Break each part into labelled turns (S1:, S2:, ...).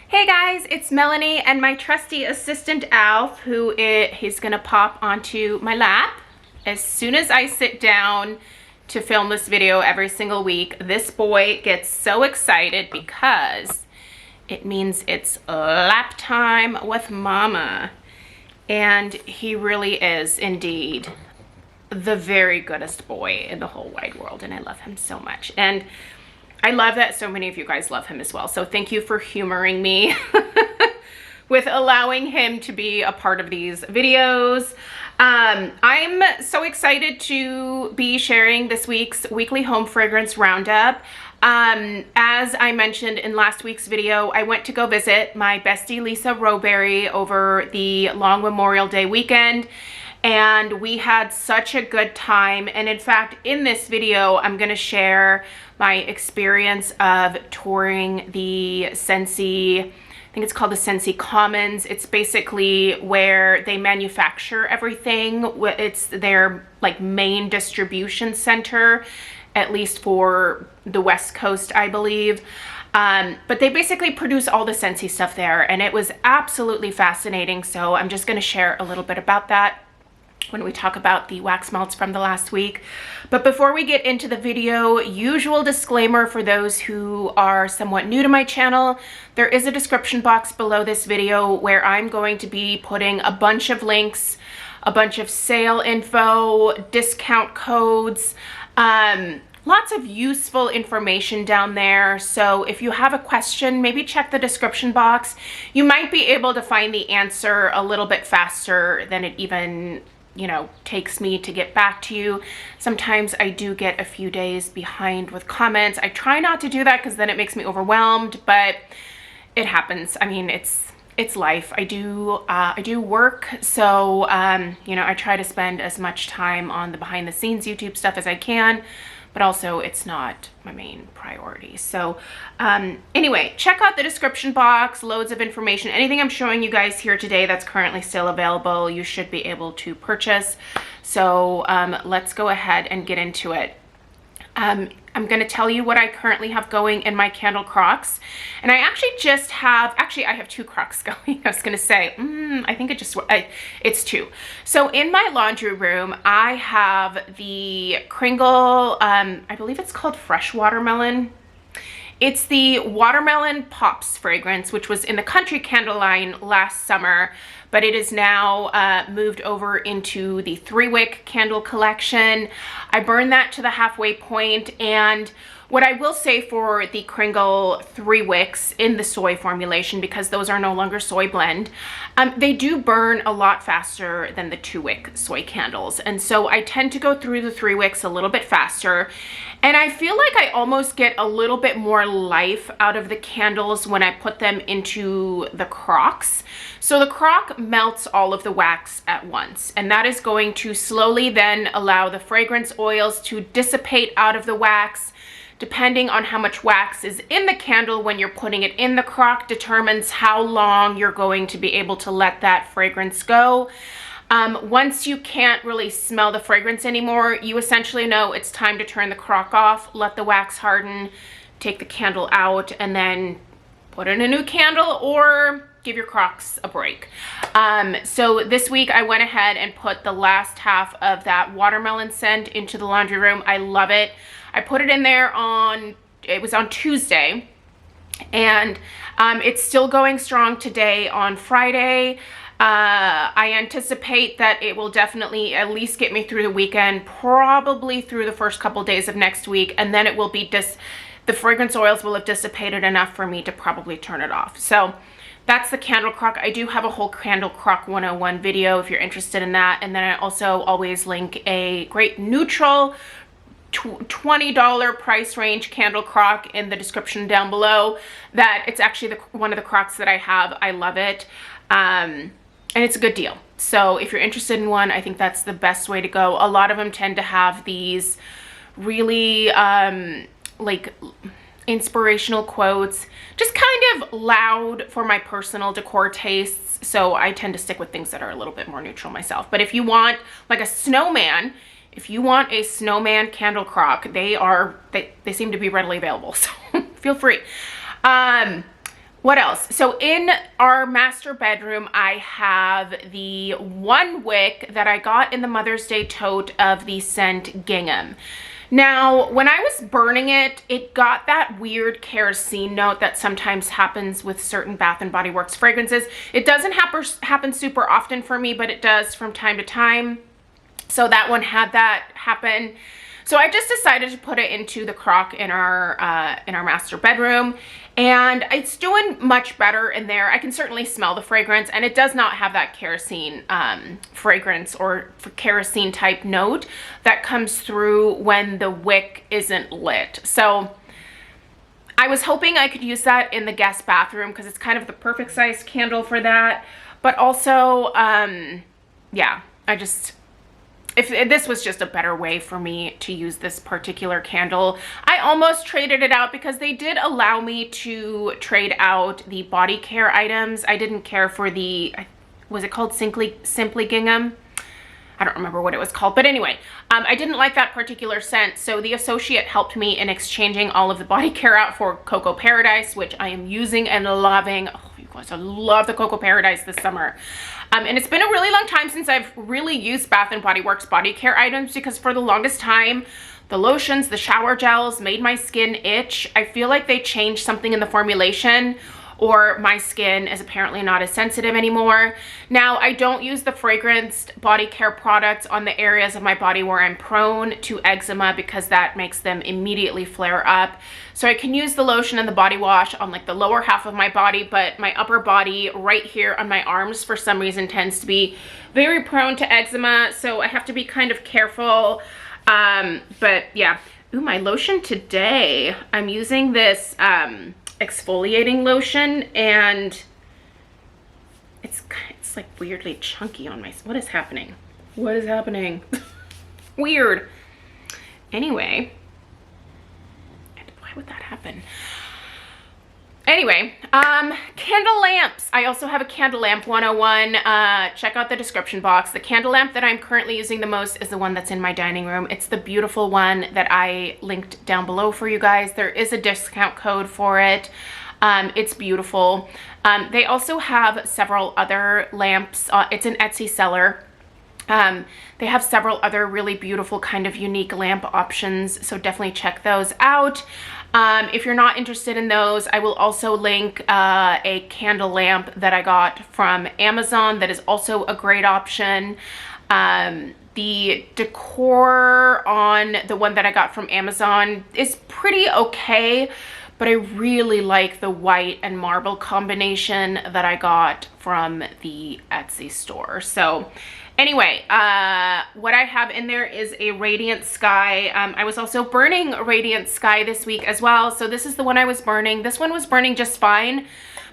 S1: Hey guys, it's Melanie and my trusty assistant Alf, he's gonna pop onto my lap as soon as I sit down to film this video every single week. This boy gets so excited because it means it's lap time with mama. And he really is indeed the very goodest boy in the whole wide world, and I love him so much. And I love that so many of you guys love him as well. So thank you for humoring me with allowing him to be a part of these videos. I'm so excited to be sharing this week's weekly home fragrance roundup. As I mentioned in last week's video, I went to go visit my bestie Lisa Rowberry over the long Memorial Day weekend, and we had such a good time. And in fact, in this video, I'm going to share my experience of touring the Scentsy, I think it's called the Scentsy Commons. It's basically where they manufacture everything. It's their like main distribution center, at least for the West Coast, I believe. But they basically produce all the Scentsy stuff there, and it was absolutely fascinating. So I'm just going to share a little bit about that when we talk about the wax melts from the last week. But before we get into the video, usual disclaimer for those who are somewhat new to my channel, there is a description box below this video where I'm going to be putting a bunch of links, a bunch of sale info, discount codes, lots of useful information down there. So if you have a question, maybe check the description box. You might be able to find the answer a little bit faster than it even takes me to get back to you. Sometimes I do get a few days behind with comments. I try not to do that because then it makes me overwhelmed, but it happens. I mean, it's life. I do work, so I try to spend as much time on the behind the scenes YouTube stuff as I can, but also it's not my main priority. So anyway, check out the description box, loads of information. Anything I'm showing you guys here today that's currently still available, you should be able to purchase. So let's go ahead and get into it. I'm going to tell you what I currently have going in my candle crocks. And I actually just have, I have two crocks going. I was going to say, I think it's two. So in my laundry room, I have the Kringle, I believe it's called Fresh Watermelon. It's the Watermelon Pops fragrance, which was in the Country Candle line last summer, but it is now moved over into the 3-wick candle collection. I burned that to the halfway point, and what I will say for the Kringle 3 wicks in the soy formulation, because those are no longer soy blend, they do burn a lot faster than the 2-wick soy candles. And so I tend to go through the 3 wicks a little bit faster. And I feel like I almost get a little bit more life out of the candles when I put them into the crocks. So the crock melts all of the wax at once, and that is going to slowly then allow the fragrance oils to dissipate out of the wax. Depending on how much wax is in the candle when you're putting it in the crock determines how long you're going to be able to let that fragrance go. Once you can't really smell the fragrance anymore, you essentially know it's time to turn the crock off, let the wax harden, take the candle out, and then put in a new candle or give your crocks a break. So this week I went ahead and put the last half of that watermelon scent into the laundry room. I love it. I put it in there it was on Tuesday, and it's still going strong today on Friday. I anticipate that it will definitely at least get me through the weekend, probably through the first couple days of next week, and then it will be the fragrance oils will have dissipated enough for me to probably turn it off. So that's the candle crock. I do have a whole candle crock 101 video if you're interested in that, and then I also always link a great neutral $20 price range candle crock in the description down below. That it's actually one of the crocks that I have. I love it, and it's a good deal. So if you're interested in one, I think that's the best way to go. A lot of them tend to have these really like inspirational quotes, just kind of loud for my personal decor tastes. So I tend to stick with things that are a little bit more neutral myself. But if you want like a snowman, if you want a snowman candle crock, they seem to be readily available, so feel free. What else? So in our master bedroom, I have the one wick that I got in the Mother's Day tote of the scent Gingham. Now, when I was burning it, it got that weird kerosene note that sometimes happens with certain Bath & Body Works fragrances. It doesn't happen super often for me, but it does from time to time. So that one had that happen. So I just decided to put it into the crock in our master bedroom, and it's doing much better in there. I can certainly smell the fragrance, and it does not have that kerosene fragrance or kerosene type note that comes through when the wick isn't lit. So I was hoping I could use that in the guest bathroom because it's kind of the perfect size candle for that. But also, yeah, if this was just a better way for me to use this particular candle. I almost traded it out because they did allow me to trade out the body care items. I didn't care for the, was it called Simply Gingham? I don't remember what it was called, but anyway, I didn't like that particular scent, so the associate helped me in exchanging all of the body care out for Cocoa Paradise, which I am using and loving. Oh, you guys, I love the Cocoa Paradise this summer. And it's been a really long time since I've really used Bath & Body Works body care items because for the longest time, the lotions, the shower gels made my skin itch. I feel like they changed something in the formulation, or my skin is apparently not as sensitive anymore. Now, I don't use the fragranced body care products on the areas of my body where I'm prone to eczema because that makes them immediately flare up. So I can use the lotion and the body wash on like the lower half of my body, but my upper body right here on my arms for some reason tends to be very prone to eczema. So I have to be kind of careful. But yeah, ooh, my lotion today, I'm using this, exfoliating lotion, and it's like weirdly chunky on my, what is happening? What is happening? Weird. Anyway, why would that happen? Anyway, candle lamps. I also have a candle lamp 101. Check out the description box. The candle lamp that I'm currently using the most is the one that's in my dining room. It's the beautiful one that I linked down below for you guys. There is a discount code for it. It's beautiful. They also have several other lamps. It's an Etsy seller. They have several other really beautiful kind of unique lamp options, so definitely check those out. If you're not interested in those, I will also link a candle lamp that I got from Amazon that is also a great option. The decor on the one that I got from Amazon is pretty okay, but I really like the white and marble combination that I got from the Etsy store. So anyway, what I have in there is a Radiant Sky. I was also burning Radiant Sky this week as well. So this is the one I was burning. This one was burning just fine,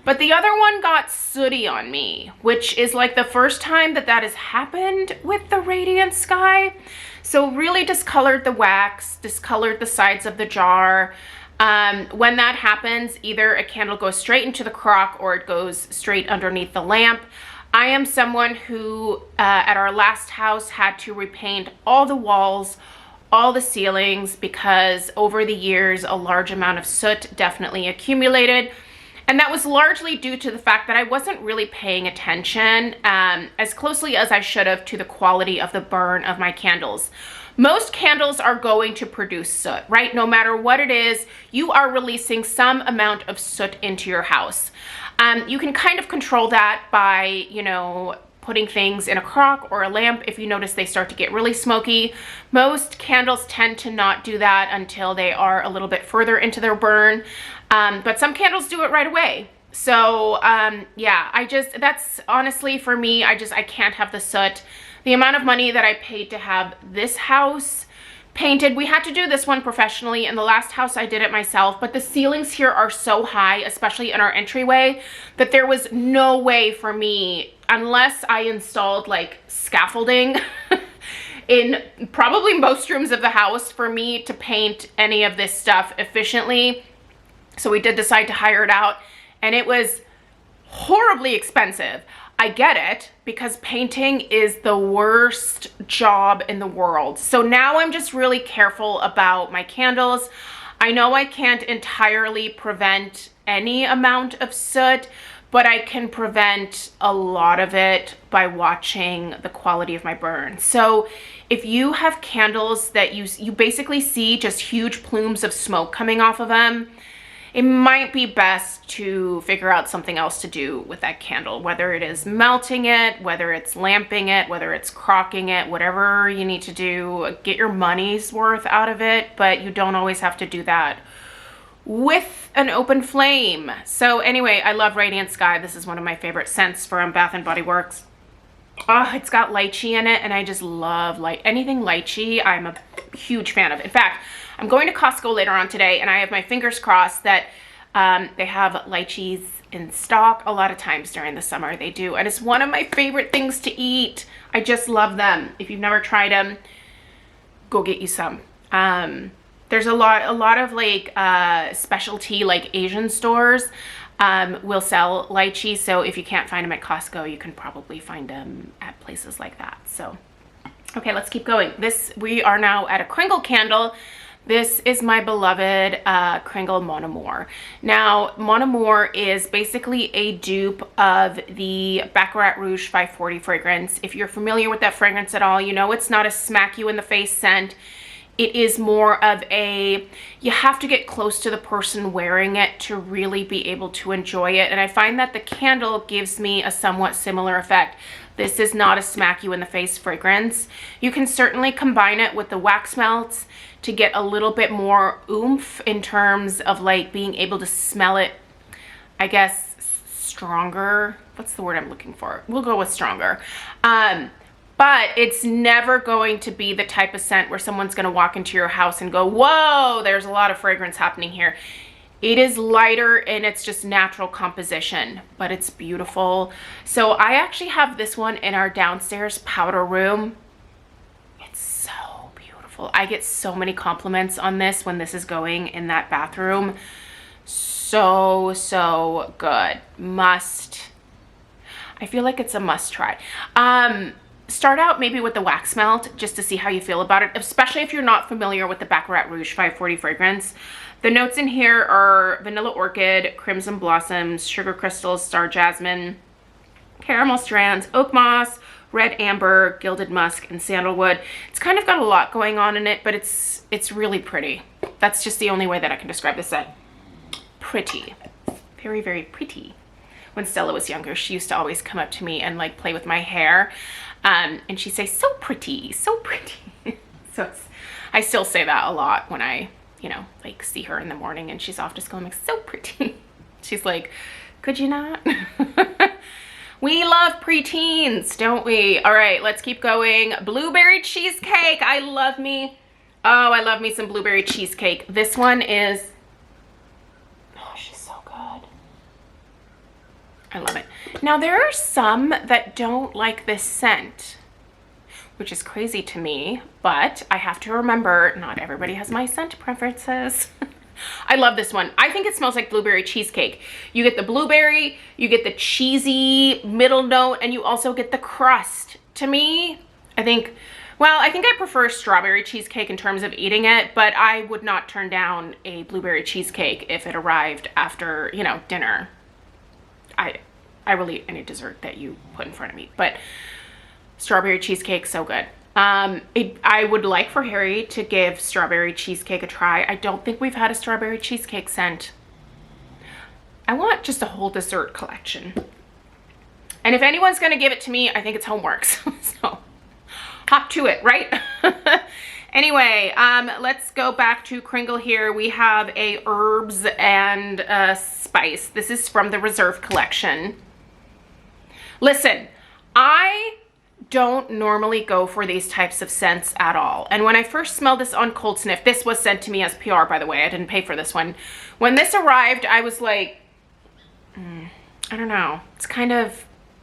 S1: but the other one got sooty on me, which is like the first time that has happened with the Radiant Sky. So really discolored the wax, discolored the sides of the jar. When that happens, either a candle goes straight into the crock or it goes straight underneath the lamp. I am someone who, at our last house, had to repaint all the walls, all the ceilings, because over the years, a large amount of soot definitely accumulated. And that was largely due to the fact that I wasn't really paying attention as closely as I should have to the quality of the burn of my candles. Most candles are going to produce soot, right? No matter what it is, you are releasing some amount of soot into your house. You can kind of control that by, you know, putting things in a crock or a lamp if you notice they start to get really smoky. Most candles tend to not do that until they are a little bit further into their burn, but some candles do it right away. So yeah, that's honestly for me, I can't have the soot. The amount of money that I paid to have this house painted, we had to do this one professionally. In the last house I did it myself, but the ceilings here are so high, especially in our entryway, that there was no way for me, unless I installed like scaffolding in probably most rooms of the house, for me to paint any of this stuff efficiently. So we did decide to hire it out, and it was horribly expensive. I get it, because painting is the worst job in the world. So now I'm just really careful about my candles. I know I can't entirely prevent any amount of soot, but I can prevent a lot of it by watching the quality of my burn. So if you have candles that you basically see just huge plumes of smoke coming off of them, it might be best to figure out something else to do with that candle, whether it is melting it, whether it's lamping it, whether it's crocking it, whatever you need to do, get your money's worth out of it, but you don't always have to do that with an open flame. So anyway, I love Radiant Sky. This is one of my favorite scents from Bath & Body Works. Oh, it's got lychee in it, and I just love anything lychee. I'm a huge fan of. In fact, I'm going to Costco later on today, and I have my fingers crossed that they have lychees in stock. A lot of times during the summer they do, and it's one of my favorite things to eat. I just love them. If you've never tried them, go get you some. There's a lot of like specialty like Asian stores will sell lychee, so if you can't find them at Costco, you can probably find them at places like that. So okay, let's keep going. We are now at a Kringle Candle. This is my beloved Kringle Mon Amour. Now, Mon Amour is basically a dupe of the Baccarat Rouge 540 fragrance. If you're familiar with that fragrance at all, you know it's not a smack you in the face scent. It is more of you have to get close to the person wearing it to really be able to enjoy it. And I find that the candle gives me a somewhat similar effect. This is not a smack you in the face fragrance. You can certainly combine it with the wax melts to get a little bit more oomph in terms of like being able to smell it, I guess, stronger. What's the word I'm looking for? We'll go with stronger. But it's never going to be the type of scent where someone's going to walk into your house and go, whoa, there's a lot of fragrance happening here. It is lighter and it's just natural composition, but it's beautiful. So I actually have this one in our downstairs powder room. It's so beautiful. I get so many compliments on this when this is going in that bathroom. So good. I feel like it's a must try. Start out maybe with the wax melt just to see how you feel about it, especially if you're not familiar with the Baccarat Rouge 540 fragrance. The notes in here are vanilla orchid, crimson blossoms, sugar crystals, star jasmine, caramel strands, oak moss, red amber, gilded musk, and sandalwood. It's kind of got a lot going on in it, but it's really pretty. That's just the only way that I can describe this scent. Pretty. Very, very pretty. When Stella was younger, she used to always come up to me and like play with my hair. And she'd say, so pretty, so pretty. So I still say that a lot when I, like see her in the morning and she's off to school. I'm like, so pretty. She's like, could you not? We love preteens, don't we? All right, let's keep going. Blueberry cheesecake. I love me some blueberry cheesecake. This one is, oh, she's so good. I love it. Now, there are some that don't like this scent, which is crazy to me, but I have to remember not everybody has my scent preferences. I love this one. I think it smells like blueberry cheesecake. You get the blueberry, you get the cheesy middle note, and you also get the crust. To me, I think I prefer strawberry cheesecake in terms of eating it, but I would not turn down a blueberry cheesecake if it arrived after, dinner. I will eat any dessert that you put in front of me, but strawberry cheesecake, so good. I would like for Harry to give strawberry cheesecake a try. I don't think we've had a strawberry cheesecake scent. I want just a whole dessert collection. And if anyone's gonna give it to me, I think it's Homeworx. So hop to it, right? Anyway, let's go back to Kringle here. We have a herbs and spice. This is from the Reserve collection. Listen, I don't normally go for these types of scents at all. And when I first smelled this on Cold Sniff, this was sent to me as PR, by the way. I didn't pay for this one. When this arrived, I was like, I don't know.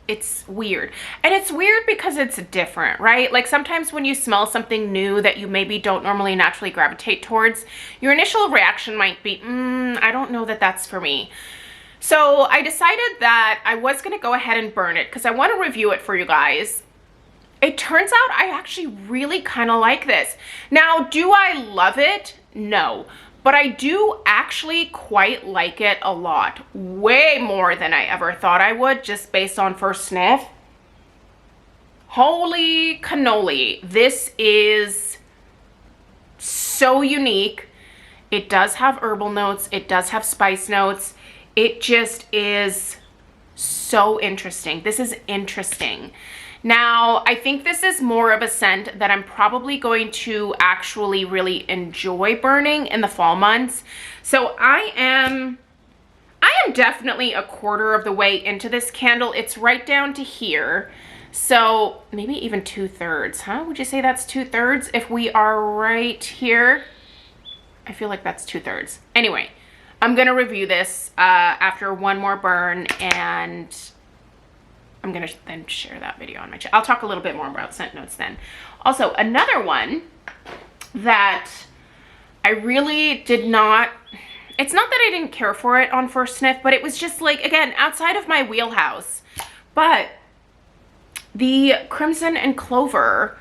S1: It's weird. And it's weird because it's different, right? Like sometimes when you smell something new that you maybe don't normally naturally gravitate towards, your initial reaction might be, I don't know that that's for me. So I decided that I was going to go ahead and burn it because I want to review it for you guys. It turns out I actually really kind of like this. Now, do I love it? No. but I do actually quite like it a lot. Way more than I ever thought I would, just based on first sniff. Holy cannoli. This is so unique. It does have herbal notes. It does have spice notes. It just is so interesting. This is interesting. Now, I think this is more of a scent that I'm probably going to actually really enjoy burning in the fall months. So I am definitely a quarter of the way into this candle. It's right down to here. So maybe even 2/3, huh? Would you say that's 2/3 if we are right here? I feel like that's 2/3. Anyway, I'm gonna review this after one more burn, and I'm gonna then share that video on my channel. I'll talk a little bit more about scent notes then. Also, another one that I really did not, it's not that I didn't care for it on first sniff, but it was just like, again, outside of my wheelhouse. But the Crimson and Clover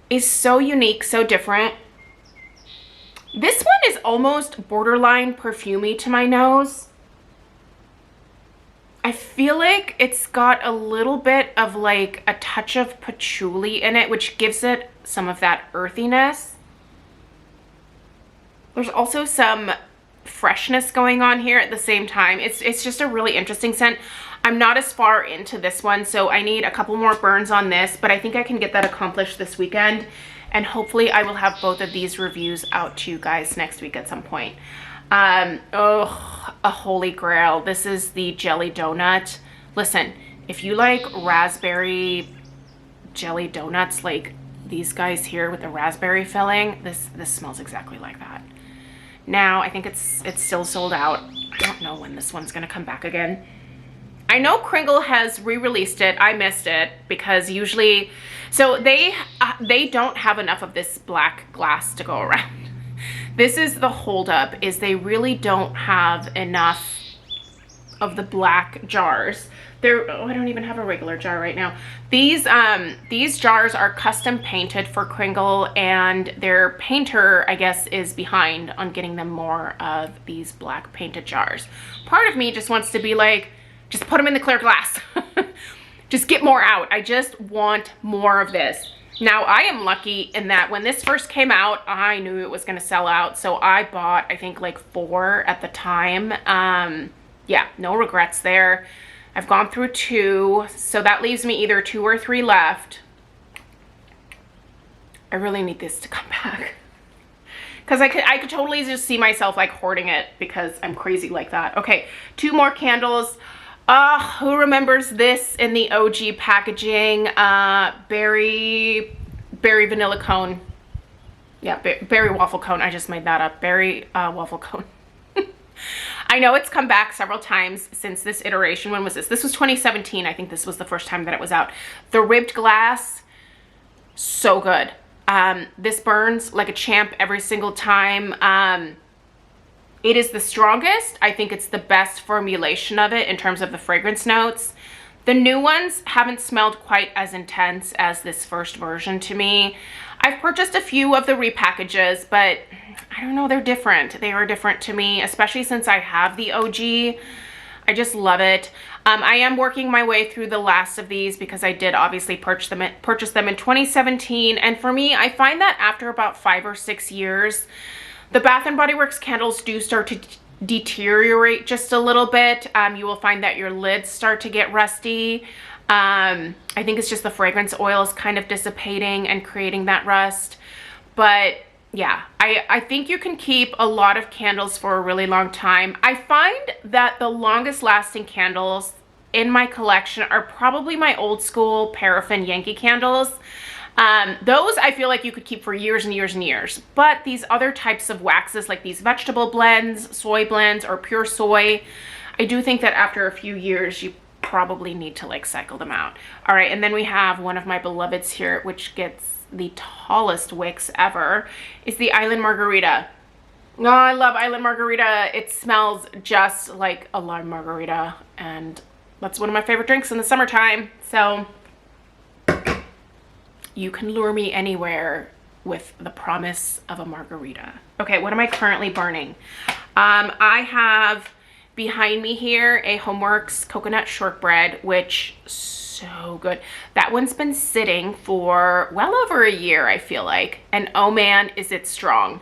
S1: is so unique, so different. This one is almost borderline perfumey to my nose. I feel like it's got a little bit of like a touch of patchouli in it, which gives it some of that earthiness. There's also some freshness going on here at the same time. It's just a really interesting scent. I'm not as far into this one, so I need a couple more burns on this, but I think I can get that accomplished this weekend, and hopefully I will have both of these reviews out to you guys next week at some point. Oh, a holy grail. This is the jelly donut. Listen, if you like raspberry jelly donuts, like these guys here with the raspberry filling, this smells exactly like that. Now, I think it's still sold out. I don't know when this one's gonna come back again. I know Kringle has re-released it. I missed it because usually, so they don't have enough of this black glass to go around. This is the holdup, is they really don't have enough of the black jars. Oh, I don't even have a regular jar right now. These jars are custom painted for Kringle, and their painter, I guess, is behind on getting them more of these black painted jars. Part of me just wants to be like, just put them in the clear glass. Just get more out. I just want more of this. Now, I am lucky in that when this first came out, I knew it was going to sell out. So I bought, I think, like 4 at the time. Yeah, no regrets there. I've gone through 2. So that leaves me either 2 or 3 left. I really need this to come back. Because I could totally just see myself like hoarding it because I'm crazy like that. Okay, 2 more candles. Who remembers this in the OG packaging? Berry vanilla cone. Yeah, berry waffle cone. I just made that up. Berry waffle cone. I know it's come back several times since this iteration. When was this? This was 2017. I think this was the first time that it was out. The ribbed glass, so good. This burns like a champ every single time. It is the strongest. I think it's the best formulation of it in terms of the fragrance notes. The new ones haven't smelled quite as intense as this first version to me. I've purchased a few of the repackages, but I don't know, they're different. They are different to me, especially since I have the OG. I just love it. I am working my way through the last of these because I did obviously purchase them in 2017. And for me, I find that after about 5 or 6 years, the Bath & Body Works candles do start to deteriorate just a little bit. You will find that your lids start to get rusty. I think it's just the fragrance oil is kind of dissipating and creating that rust. But yeah, I think you can keep a lot of candles for a really long time. I find that the longest lasting candles in my collection are probably my old school paraffin Yankee candles. Those I feel like you could keep for years and years and years. But these other types of waxes, like these vegetable blends, soy blends, or pure soy, I do think that after a few years, you probably need to like cycle them out. All right, and then we have one of my beloveds here, which gets the tallest wicks ever, is the Island Margarita. Oh, I love Island Margarita. It smells just like a lime margarita, and that's one of my favorite drinks in the summertime. So you can lure me anywhere with the promise of a margarita. Okay, what am I currently burning? I have behind me here a Homeworx coconut shortbread, which so good. That one's been sitting for well over a year, I feel like, and oh man, is it strong.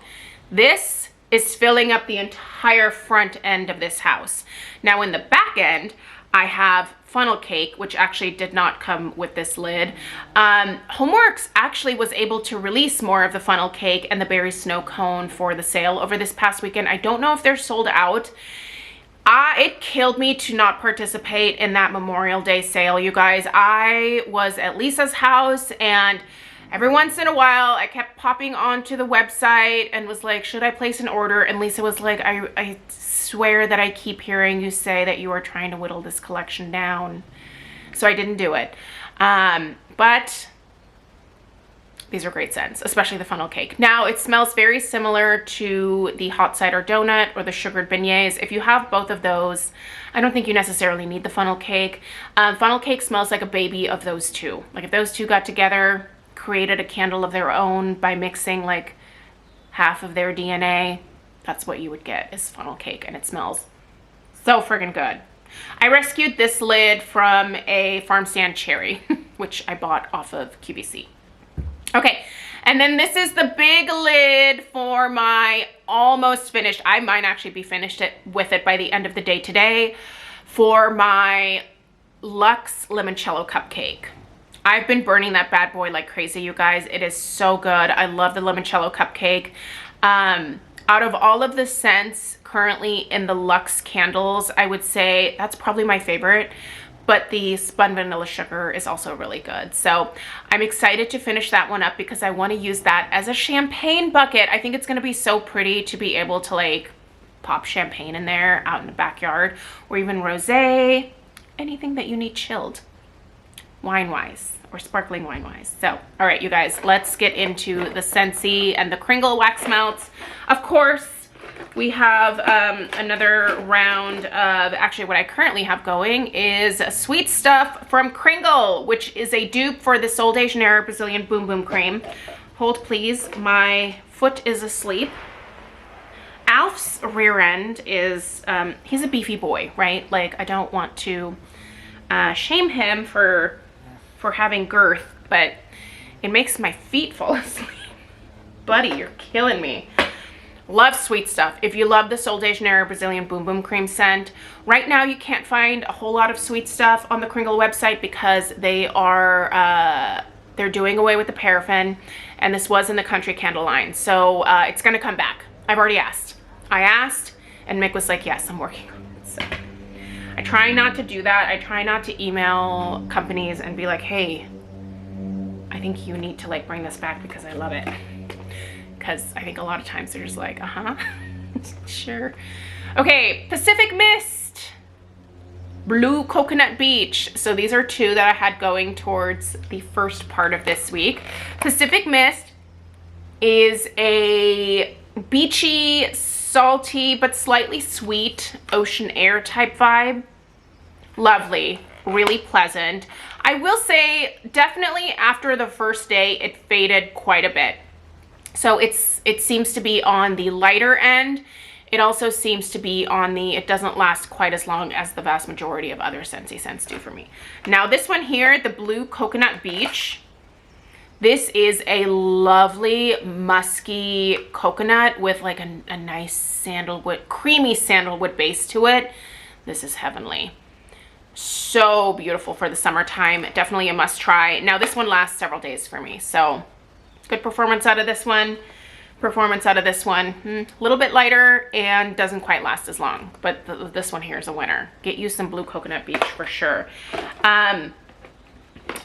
S1: This is filling up the entire front end of this house. Now in the back end, I have funnel cake, which actually did not come with this lid. Homeworx actually was able to release more of the funnel cake and the berry snow cone for the sale over this past weekend. I don't know if they're sold out. It killed me to not participate in that Memorial Day sale, you guys. I was at Lisa's house, and every once in a while I kept popping onto the website and was like, should I place an order? And Lisa was like, I swear that I keep hearing you say that you are trying to whittle this collection down. So I didn't do it. But these are great scents, especially the funnel cake. Now it smells very similar to the hot cider donut or the sugared beignets. If you have both of those, I don't think you necessarily need the funnel cake. Funnel cake smells like a baby of those two. Like if those two got together, created a candle of their own by mixing like half of their DNA, that's what you would get is funnel cake, and it smells so friggin' good. I rescued this lid from a farm stand cherry, which I bought off of QVC. Okay, and then this is the big lid for my almost finished, I might actually be finished with it by the end of the day today, for my Luxe Limoncello cupcake. I've been burning that bad boy like crazy, you guys. It is so good. I love the limoncello cupcake. Out of all of the scents currently in the Luxe candles, I would say that's probably my favorite, but the spun vanilla sugar is also really good. So I'm excited to finish that one up because I want to use that as a champagne bucket. I think it's going to be so pretty to be able to like pop champagne in there out in the backyard, or even rosé, anything that you need chilled wine-wise or sparkling wine-wise. So, all right, you guys, let's get into the Scentsy and the Kringle wax melts. Of course, we have another round of, actually what I currently have going is Sweet Stuff from Kringle, which is a dupe for the Sol de Janeiro Brazilian Boom Boom Cream. Hold please, my foot is asleep. Alf's rear end is, he's a beefy boy, right? Like, I don't want to shame him for having girth, but it makes my feet fall asleep. Buddy, you're killing me. Love Sweet Stuff. If you love the Sol de Janeiro Brazilian Boom Boom Cream scent, right now you can't find a whole lot of Sweet Stuff on the Kringle website because they are, they're doing away with the paraffin, and this was in the country candle line. So it's gonna come back. I've already asked. I asked, and Mick was like, yes, I'm working on it. So I try not to do that. I try not to email companies and be like, hey, I think you need to like bring this back because I love it. Because I think a lot of times they're just like, sure. Okay, Pacific Mist, Blue Coconut Beach. So these are two that I had going towards the first part of this week. Pacific Mist is a beachy, salty, but slightly sweet ocean air type vibe. Lovely, really pleasant. I will say definitely after the first day, it faded quite a bit. So it seems to be on the lighter end. It also seems to be on the, it doesn't last quite as long as the vast majority of other Scentsy scents do for me. Now this one here, the Blue Coconut Beach, this is a lovely musky coconut with like a nice sandalwood, creamy sandalwood base to it. This is heavenly. So beautiful for the summertime. Definitely a must try. Now this one lasts several days for me. So good performance out of this one. Performance out of this one. A little bit lighter and doesn't quite last as long. But this one here is a winner. Get you some Blue Coconut Beach for sure.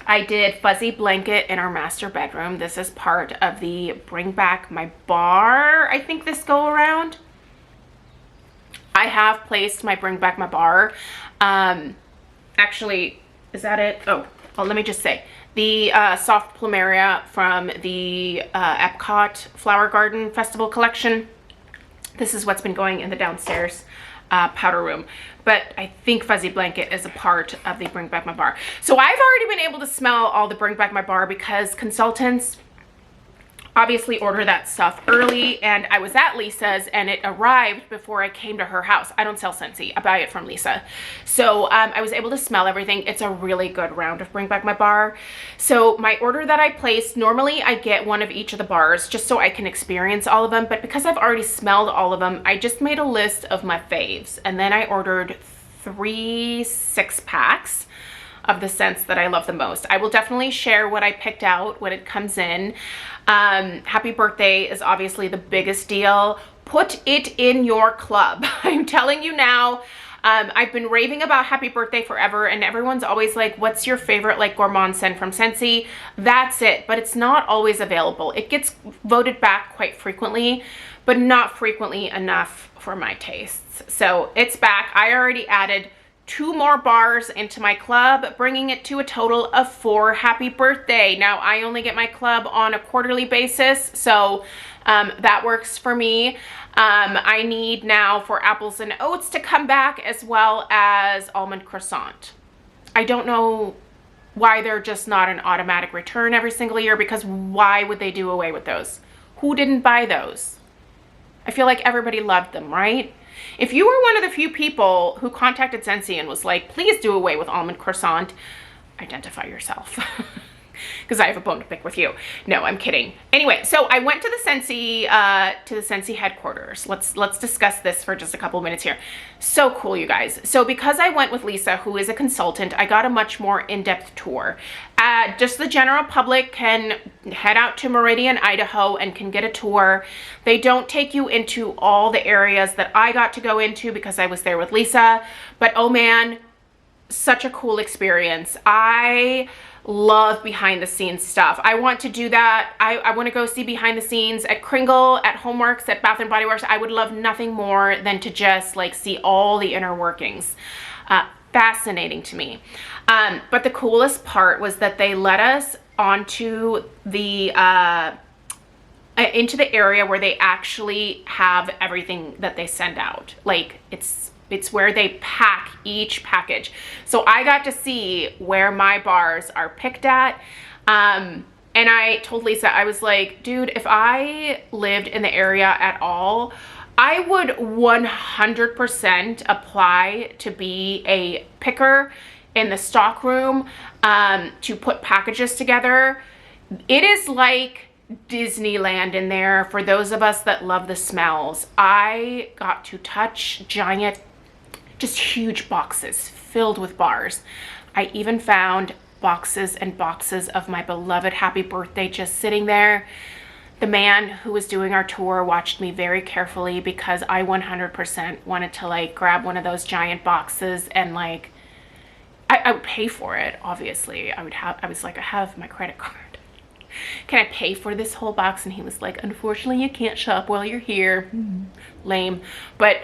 S1: I did Fuzzy Blanket in our master bedroom. This is part of the Bring Back My Bar, I think, this go around. I have placed my Bring Back My Bar. Actually, is that it? Oh, let me just say. The soft plumeria from the Epcot Flower Garden Festival collection. This is what's been going in the downstairs powder room. But I think Fuzzy Blanket is a part of the Bring Back My Bar. So I've already been able to smell all the Bring Back My Bar because consultants obviously order that stuff early, and I was at Lisa's and it arrived before I came to her house. I don't sell Scentsy, I buy it from Lisa. So I was able to smell everything. It's a really good Roundup Bring Back My Bar. So my order that I placed, normally I get one of each of the bars just so I can experience all of them, but because I've already smelled all of them, I just made a list of my faves, and then I ordered 3 6-packs of the scents that I love the most. I will definitely share what I picked out when it comes in. Happy birthday is obviously the biggest deal. Put it in your club. I'm telling you now, I've been raving about happy birthday forever, and everyone's always like, what's your favorite like gourmand scent from Scentsy? That's it, but it's not always available. It gets voted back quite frequently, but not frequently enough for my tastes. So it's back. I already added 2 more bars into my club, bringing it to a total of 4 happy birthday. Now, I only get my club on a quarterly basis, so that works for me. I need now for apples and oats to come back, as well as almond croissant. I don't know why they're just not an automatic return every single year, because why would they do away with those? Who didn't buy those? I feel like everybody loved them, right? If you were one of the few people who contacted Scentsy and was like, please do away with almond croissant, identify yourself. Because I have a bone to pick with you. No, I'm kidding. Anyway, so I went to the Scentsy headquarters. Let's discuss this for just a couple of minutes here. So cool, you guys. So because I went with Lisa, who is a consultant, I got a much more in-depth tour. Just the general public can head out to Meridian, Idaho, and can get a tour. They don't take you into all the areas that I got to go into because I was there with Lisa. But oh man, such a cool experience. I love behind the scenes stuff. I want to do that. I want to go see behind the scenes at Kringle, at Homeworx, at Bath & Body Works. I would love nothing more than to just like see all the inner workings. Fascinating to me. But the coolest part was that they let us onto the into the area where they actually have everything that they send out. Like it's where they pack each package. So I got to see where my bars are picked at. And I told Lisa, I was like, dude, if I lived in the area at all, I would 100% apply to be a picker in the stock room, to put packages together. It is like Disneyland in there for those of us that love the smells. I got to touch giant, just huge boxes filled with bars. I even found boxes and boxes of my beloved Happy Birthday just sitting there. The man who was doing our tour watched me very carefully because I 100% wanted to like grab one of those giant boxes and like, I would pay for it, obviously. I was like, I have my credit card. Can I pay for this whole box? And he was like, unfortunately, you can't shop while you're here. Lame. But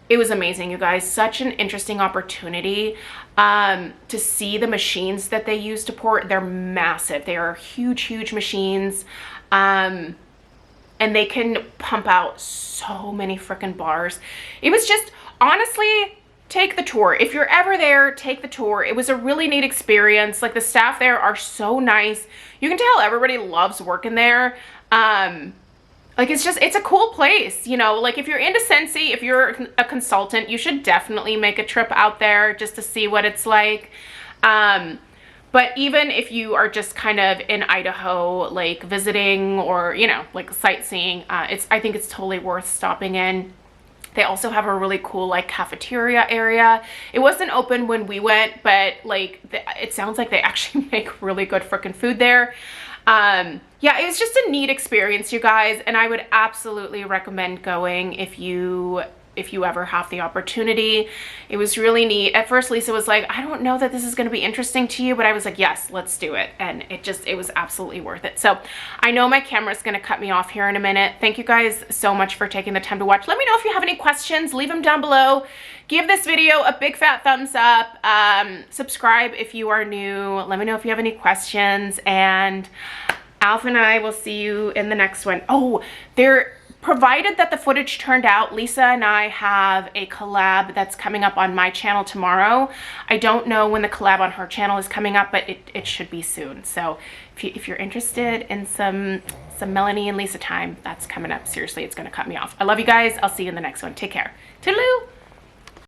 S1: it was amazing, you guys. Such an interesting opportunity to see the machines that they use to pour. They're massive. They are huge, huge machines. And they can pump out so many freaking bars. It was just, honestly, take the tour. If you're ever there, take the tour. It was a really neat experience. Like the staff there are so nice. You can tell everybody loves working there. Like it's a cool place, you know, like if you're into Scentsy, if you're a consultant, you should definitely make a trip out there just to see what it's like. But even if you are just kind of in Idaho, like visiting or, you know, like sightseeing, I think it's totally worth stopping in. They also have a really cool like cafeteria area. It wasn't open when we went, but like it sounds like they actually make really good freaking food there. Yeah, it was just a neat experience, you guys, and I would absolutely recommend going if you ever have the opportunity. It was really neat. At first, Lisa was like, I don't know that this is going to be interesting to you, but I was like, yes, let's do it. And it was absolutely worth it. So I know my camera's going to cut me off here in a minute. Thank you guys so much for taking the time to watch. Let me know if you have any questions. Leave them down below. Give this video a big fat thumbs up. Subscribe if you are new. Let me know if you have any questions. And Alf and I will see you in the next one. Oh, they're provided that the footage turned out, Lisa and I have a collab that's coming up on my channel tomorrow. I don't know when the collab on her channel is coming up, but it should be soon. So if you're interested in some Melanie and Lisa time, that's coming up. Seriously, it's gonna cut me off. I love you guys. I'll see you in the next one. Take care. Toodaloo!